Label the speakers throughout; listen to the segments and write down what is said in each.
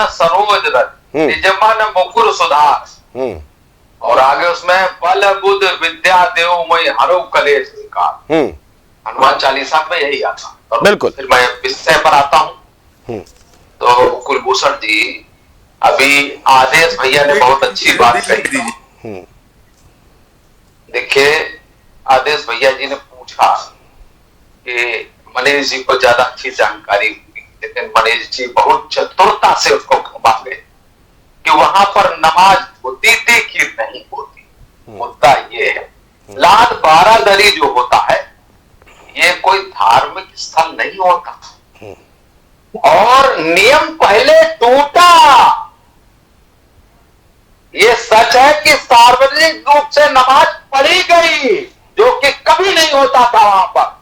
Speaker 1: सरोज रज निजमन मुकुर सुधार। और आगे उसमें बल बुध विद्या देव मई हरो कलेश विकार। हनुमान चालीसा में यही आता। तो
Speaker 2: बिल्कुल।
Speaker 1: फिर मैं विषय पर आता हूँ। तो कुलभूषण जी, अभी आदेश भैया ने बहुत अच्छी बात कही। देखिए, आदेश भैया जी ने पूछा कि मनीष जी को ज्यादा अच्छी जानकारी हुई, लेकिन मनीष जी बहुत चतुरता से उसको घुमा गए कि वहां पर नमाज होती थी कि नहीं होती। मुद्दा ये है, लाल बारादरी जो होता है ये कोई धार्मिक स्थल नहीं होता, और नियम पहले टूटा। ये सच है कि सार्वजनिक रूप से नमाज पढ़ी गई, जो कि कभी नहीं होता था वहां पर।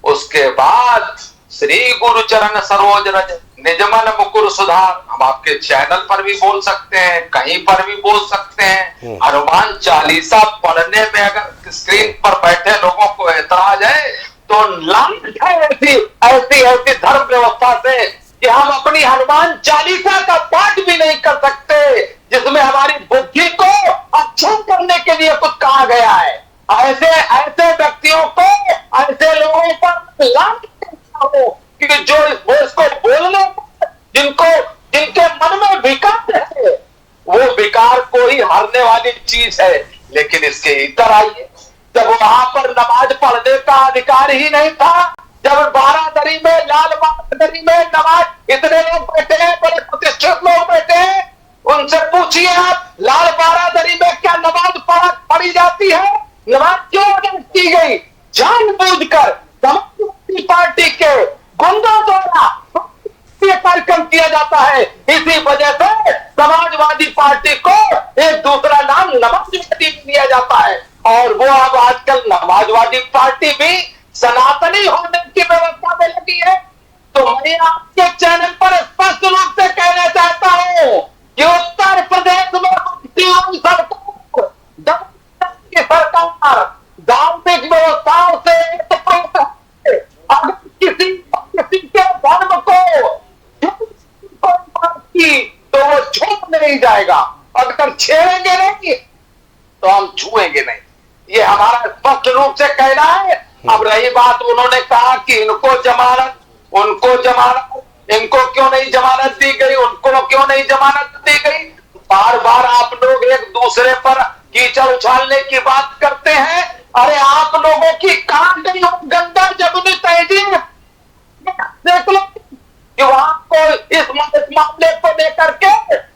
Speaker 1: उसके बाद श्री गुरु चरण सरोज रज निजमन मुकुर सुधार, हम आपके चैनल पर भी बोल सकते हैं, कहीं पर भी बोल सकते हैं। हनुमान चालीसा पढ़ने में अगर स्क्रीन पर बैठे लोगों को ऐतराज है तो लांछ है ऐसी ऐसी ऐसी धर्म व्यवस्था से कि हम अपनी हनुमान चालीसा का पाठ भी नहीं कर सकते, जिसमें हमारी बुद्धि को अक्षम करने के लिए कुछ कहा गया है। ऐसे ऐसे व्यक्तियों को, ऐसे लोगों पर लांछ हो कि जो इसको बोलने, जिनके मन में विकार है, वो विकार को ही हारने वाली चीज है। लेकिन इसके इतर आइए, जब वहां पर नमाज पढ़ने का अधिकार ही नहीं था, जब बारादरी में, लाल बारादरी में नमाज, इतने लोग बैठे हैं, बड़े प्रतिष्ठित लोग बैठे हैं, उनसे पूछिए आप, लाल बारादरी में क्या नमाज पढ़ी जाती है? नमाज क्यों अनाउंस की गई? जानबूझकर समाजवादी पार्टी के गुंडों द्वारा ये कार्यक्रम किया जाता है। इसी वजह से समाजवादी पार्टी को एक दूसरा नाम नमाजवादी दिया जाता है, और वो अब आजकल नमाजवादी पार्टी भी सनातनी होने की व्यवस्था में लगी है। तो मैं आपके चैनल पर स्पष्ट रूप से कहना चाहता हूं कि उत्तर प्रदेश में सरकार धार्मिक व्यवस्थाओं से अगर किसी के धर्म को तो वो छू नहीं जाएगा, अगर छेड़ेंगे नहीं तो हम छुएंगे नहीं। ये हमारा स्पष्ट रूप से कहना है। अब रही बात, उन्होंने कहा कि इनको जमानत, उनको जमानत, इनको क्यों नहीं जमानत दी गई, उनको क्यों नहीं जमानत दी गई। बार बार आप लोग एक दूसरे पर कीचड़ उछालने की बात करते हैं। अरे आप लोगों की कहां गई गंगा जमुनी तहजीब? देख लो कि वहां को इस मामले को लेकर के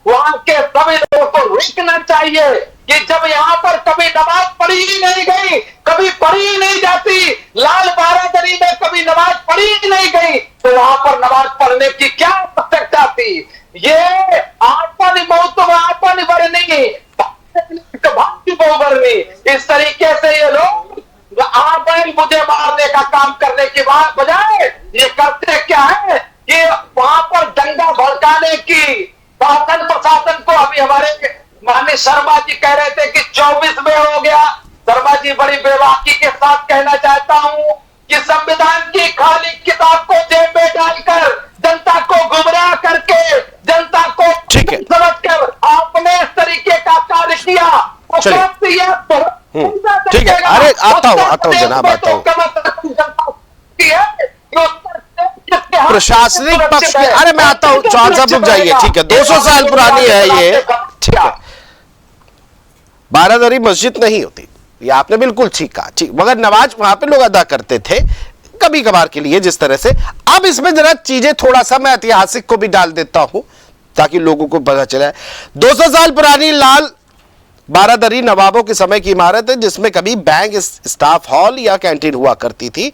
Speaker 1: वहां के सभी लोगों को रोकना चाहिए कि जब यहाँ पर कभी नमाज पढ़ी ही नहीं गई, कभी पढ़ी ही नहीं जाती, लाल बारादरी में कभी नमाज पढ़ी ही नहीं गई, तो वहां पर नमाज पढ़ने की क्या आवश्यकता थी? ये आपन मौत आपन वर्णी बहुवर्णी, इस तरीके से ये लोग आप मुझे मारने का काम करने की बात बजाय ये करते क्या है कि वहां पर दंगा भड़काने की शासन प्रशासन को, अभी हमारे माननीय शर्मा जी कह रहे थे कि 24 में हो गया। शर्मा जी, बड़ी बेबाकी के साथ कहना चाहता हूं कि संविधान की खाली किताब को जेब में डालकर जनता को गुमराह करके, जनता को समझकर आपने इस तरीके का कार्य किया।
Speaker 2: ठीक है, अरे आता हूं जनाब, आता हूं। प्रशासनिक पक्ष में, अरे मैं आता हूं, चौहान साहब रुक जाइए। ठीक है, 200 साल पुरानी है ये, ठीक है। बारादरी मस्जिद नहीं होती, ये आपने बिल्कुल ठीक कहा, ठीक, मगर नमाज वहां पे लोग अदा करते थे कभी कभार के लिए, जिस तरह से। अब इसमें जरा चीजें थोड़ा सा मैं ऐतिहासिक को भी डाल देता हूं ताकि लोगों को पता चले। 200 साल पुरानी लाल बारादरी नवाबों के समय की इमारत है, जिसमें कभी बैंक, स्टाफ हॉल या कैंटीन हुआ करती थी।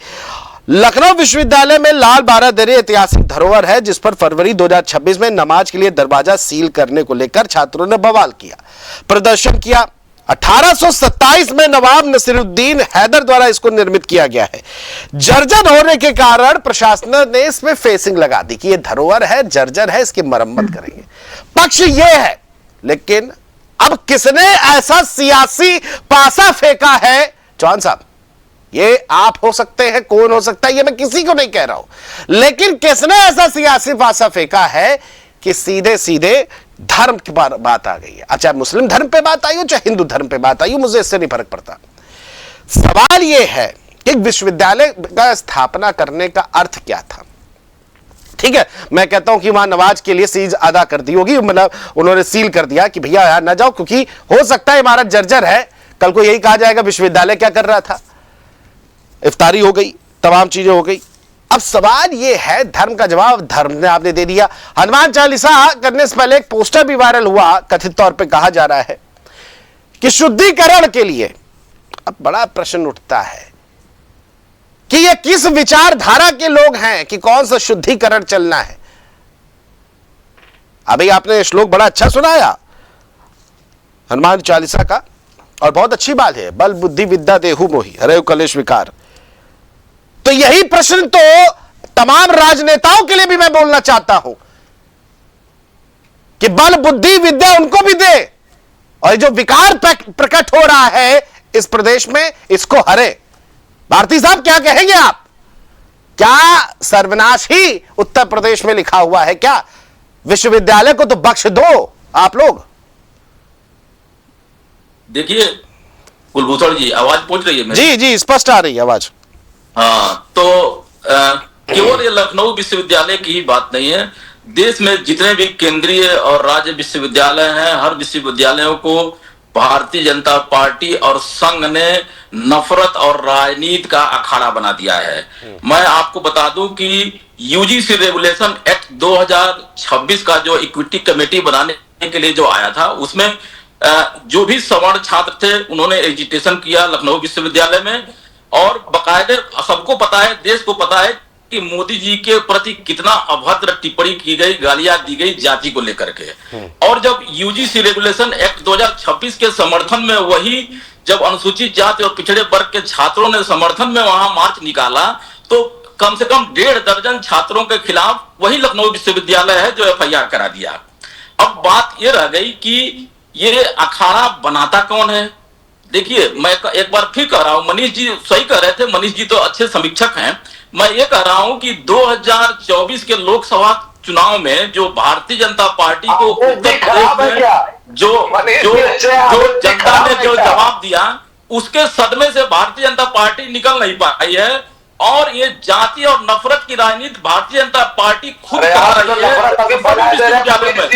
Speaker 2: लखनऊ विश्वविद्यालय में लाल बारादरी ऐतिहासिक धरोहर है, जिस पर फरवरी 2026 में नमाज के लिए दरवाजा सील करने को लेकर छात्रों ने बवाल किया, प्रदर्शन किया। 1827 में नवाब नसीरुद्दीन हैदर द्वारा इसको निर्मित किया गया है। जर्जर होने के कारण प्रशासन ने इसमें फेसिंग लगा दी कि यह धरोहर है, जर्जर है, इसकी मरम्मत करेंगे। पक्ष यह है, लेकिन अब किसने ऐसा सियासी पासा फेंका है? चौहान साहब, ये आप हो सकते हैं, कौन हो सकता है, ये मैं किसी को नहीं कह रहा हूं, लेकिन किसने ऐसा सियासी पासा फेंका है कि सीधे सीधे धर्म की बात आ गई है। अब चाहे मुस्लिम धर्म पे बात आई हो चाहे हिंदू धर्म पे बात आई हो, मुझे इससे नहीं फर्क पड़ता। सवाल यह है कि विश्वविद्यालय का स्थापना करने का अर्थ क्या था। ठीक है, मैं कहता हूं कि वहां नवाज के लिए सीज अदा कर दी होगी, मतलब उन्होंने सील कर दिया कि भैया यहां ना जाओ, क्योंकि हो सकता है इमारत जर्जर है, कल को यही कहा जाएगा विश्वविद्यालय क्या कर रहा था। इफ्तारी हो गई, तमाम चीजें हो गई। अब सवाल यह है, धर्म का जवाब धर्म ने आपने दे दिया। हनुमान चालीसा करने से पहले एक पोस्टर भी वायरल हुआ, कथित तौर पे कहा जा रहा है कि शुद्धिकरण के लिए। अब बड़ा प्रश्न उठता है कि ये किस विचारधारा के लोग हैं कि कौन सा शुद्धिकरण चलना है। अभी आपने श्लोक बड़ा अच्छा सुनाया हनुमान चालीसा का, और बहुत अच्छी बात है, बल बुद्धि विद्या देहु मोहि हरहु कलेश विकार। तो यही प्रश्न तो तमाम राजनेताओं के लिए भी मैं बोलना चाहता हूं कि बल बुद्धि विद्या उनको भी दे, और जो विकार प्रकट हो रहा है इस प्रदेश में, इसको हरे। भारती साहब क्या कहेंगे आप? क्या सर्वनाश ही उत्तर प्रदेश में लिखा हुआ है क्या? विश्वविद्यालय को तो बख्श दो आप लोग।
Speaker 3: देखिए कुलभूषण जी, आवाज पहुंच रही है मेरी?
Speaker 2: जी जी, स्पष्ट आ रही है आवाज।
Speaker 3: हाँ, तो केवल ये लखनऊ विश्वविद्यालय की ही बात नहीं है, देश में जितने भी केंद्रीय और राज्य विश्वविद्यालय हैं, हर विश्वविद्यालयों को भारतीय जनता पार्टी और संघ ने नफरत और राजनीति का अखाड़ा बना दिया है। मैं आपको बता दूं कि यूजीसी रेगुलेशन एक्ट 2026 का जो इक्विटी कमेटी बनाने के लिए जो आया था, उसमें जो भी सवर्ण छात्र थे उन्होंने एजिटेशन किया लखनऊ विश्वविद्यालय में, और बाकायदे सबको पता है, देश को पता है कि मोदी जी के प्रति कितना अभद्र टिप्पणी की गई, गालियां दी गई जाति को लेकर के। और जब यूजीसी रेगुलेशन एक्ट 2026 के समर्थन में, वही जब अनुसूचित जाति और पिछड़े वर्ग के छात्रों ने समर्थन में वहां मार्च निकाला, तो कम से कम 1.5 दर्जन छात्रों के खिलाफ वही लखनऊ विश्वविद्यालय है जो एफआईआर करा दिया। अब बात यह रह गई कि ये अखाड़ा बनाता कौन है। देखिए, मैं एक बार फिर कह रहा हूं, मनीष जी सही कह रहे थे, मनीष जी तो अच्छे समीक्षक हैं। मैं ये कह रहा हूं कि 2024 के लोकसभा चुनाव में जो भारतीय जनता पार्टी को उत्तर प्रदेश में जो जनता ने जो जवाब दिया, उसके सदमे से भारतीय जनता पार्टी निकल नहीं पाई है। और ये जाति और नफरत की राजनीति भारतीय जनता पार्टी खुद कर रही है। विश्वविद्यालय में,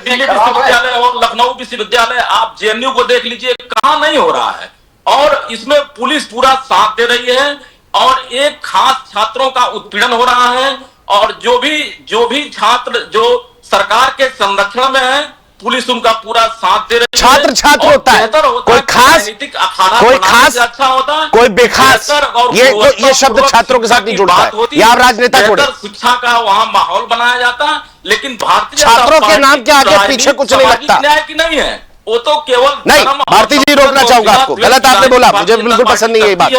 Speaker 3: दिल्ली विश्वविद्यालय और लखनऊ विश्वविद्यालय, आप जेएनयू को देख लीजिए, कहां नहीं हो रहा है। और इसमें पुलिस पूरा साथ दे रही है, और एक खास छात्रों का उत्पीड़न हो रहा है। और जो भी छात्र जो सरकार के संरक्षण में है, पुलिस उनका पूरा साथ दे रही है।
Speaker 2: छात्र होता है, कोई खास, कोई खास, अच्छा होता है, कोई बेखास, ये शब्द छात्रों के साथ नहीं जुड़ता है, या आप राजनेता जोड़े।
Speaker 3: शिक्षा का वहां माहौल बनाया जाता है, लेकिन भारतीय
Speaker 2: छात्रों के नाम के आगे पीछे कुछ नहीं लगता।
Speaker 3: न्याय की नहीं है, वो तो केवल
Speaker 2: नहीं। भारती जी, रोकना चाहूंगा आपको, गलत आपने बोला, मुझे बिल्कुल पसंद नहीं है ये बात।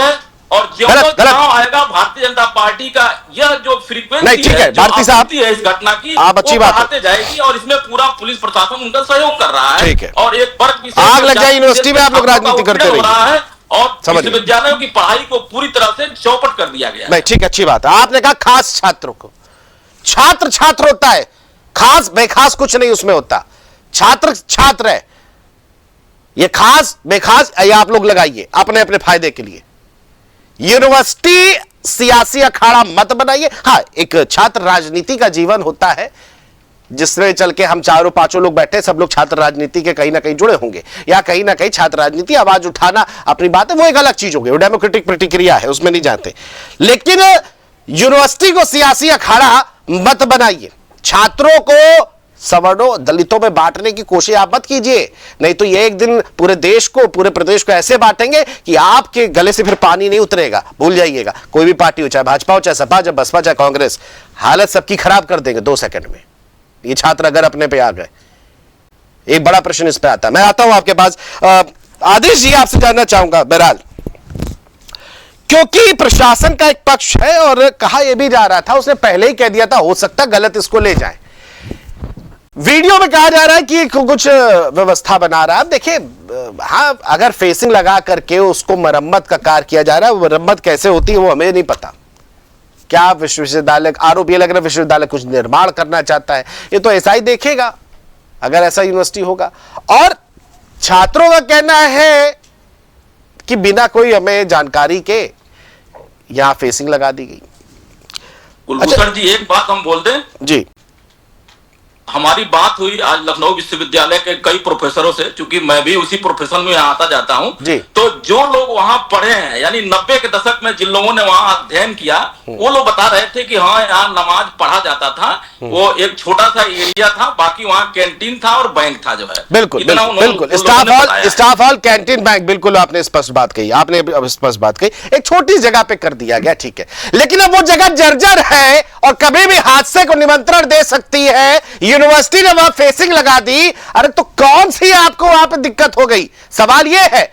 Speaker 3: और गलत आएगा भारतीय जनता पार्टी का यह जो फ्रीक्वेंसी
Speaker 2: नहीं, ठीक है भारती साहब,
Speaker 3: है इस घटना की,
Speaker 2: आप अच्छी बात
Speaker 3: बढ़ाते जाएगी, और इसमें पूरा पुलिस प्रशासन उनका सहयोग कर रहा है।
Speaker 2: ठीक है,
Speaker 3: और एक वर्ग
Speaker 2: आग लग जाए यूनिवर्सिटी में, आप लोग राजनीति करते रहिए,
Speaker 3: और विश्वविद्यालयों की पढ़ाई को पूरी तरह से चौपट कर दिया गया।
Speaker 2: नहीं, ठीक, अच्छी बात है। आपने कहा खास छात्रों को, छात्र होता है, खास बेखास कुछ नहीं उसमें होता। छात्र है, ये खास बेखास ये आप लोग लगाइए अपने अपने फायदे के लिए। यूनिवर्सिटी सियासी अखाड़ा मत बनाइए। हाँ, एक छात्र राजनीति का जीवन होता है, जिसमें चल के हम चारों पांचों लोग बैठे, सब लोग छात्र राजनीति के कहीं ना कहीं जुड़े होंगे, या कहीं ना कहीं छात्र राजनीति आवाज उठाना अपनी बात है, वो एक अलग चीज होगी, वो डेमोक्रेटिक प्रतिक्रिया है, उसमें नहीं जाते। लेकिन यूनिवर्सिटी को सियासी अखाड़ा मत बनाइए। छात्रों को सवर्णों दलितों में बांटने की कोशिश आप मत कीजिए, नहीं तो ये एक दिन पूरे देश को, पूरे प्रदेश को ऐसे बांटेंगे कि आपके गले से फिर पानी नहीं उतरेगा। भूल जाइएगा, कोई भी पार्टी हो, चाहे भाजपा हो, चाहे सपा, चाहे बसपा, चाहे कांग्रेस, हालत सबकी खराब कर देंगे 2 सेकंड में। ये छात्र अगर अपने पे आ गए, एक बड़ा प्रश्न इस पे आता है। मैं आता हूं आपके पास, आदेश जी आपसे जानना चाहूंगा। बहरहाल, क्योंकि प्रशासन का एक पक्ष है, और कहा यह भी जा रहा था, उसने पहले ही कह दिया था, हो सकता गलत इसको ले जाए। वीडियो में कहा जा रहा है कि कुछ व्यवस्था बना रहा है। देखिए, हाँ, अगर फेसिंग लगा करके उसको मरम्मत का कार्य किया जा रहा है, वो मरम्मत कैसे होती है वो हमें नहीं पता, क्या विश्वविद्यालय, आरोप ये लग रहा है विश्वविद्यालय कुछ निर्माण करना चाहता है, ये तो ऐसा ही देखेगा अगर ऐसा यूनिवर्सिटी होगा। और छात्रों का कहना है कि बिना कोई हमें जानकारी के यहां फेसिंग लगा दी गई।
Speaker 3: कुलभूषण जी एक बात हम बोल दें
Speaker 2: जी,
Speaker 3: हमारी बात हुई आज लखनऊ विश्वविद्यालय के कई प्रोफेसरों से, क्योंकि मैं भी उसी प्रोफेशन में यहाँ आता जाता हूँ। तो जो लोग वहां पढ़े हैं, यानी 90 के दशक में जिन लोगों ने वहां अध्ययन किया, वो लोग बता रहे थे कि हाँ यहाँ नमाज पढ़ा जाता था, वो एक छोटा सा एरिया था, बाकी वहाँ कैंटीन था और बैंक था जो है।
Speaker 2: बिल्कुल बिल्कुल, स्टाफ हॉल कैंटीन बैंक, बिल्कुल आपने स्पष्ट बात कही, आपने स्पष्ट बात कही, एक छोटी जगह पे कर दिया गया, ठीक है। लेकिन अब वो जगह जर्जर है और कभी भी हादसे को निमंत्रण दे सकती है, यूनिवर्सिटी ने वहां फेसिंग लगा दी। अरे तो कौन सी आपको वहां पे दिक्कत हो गई? सवाल यह है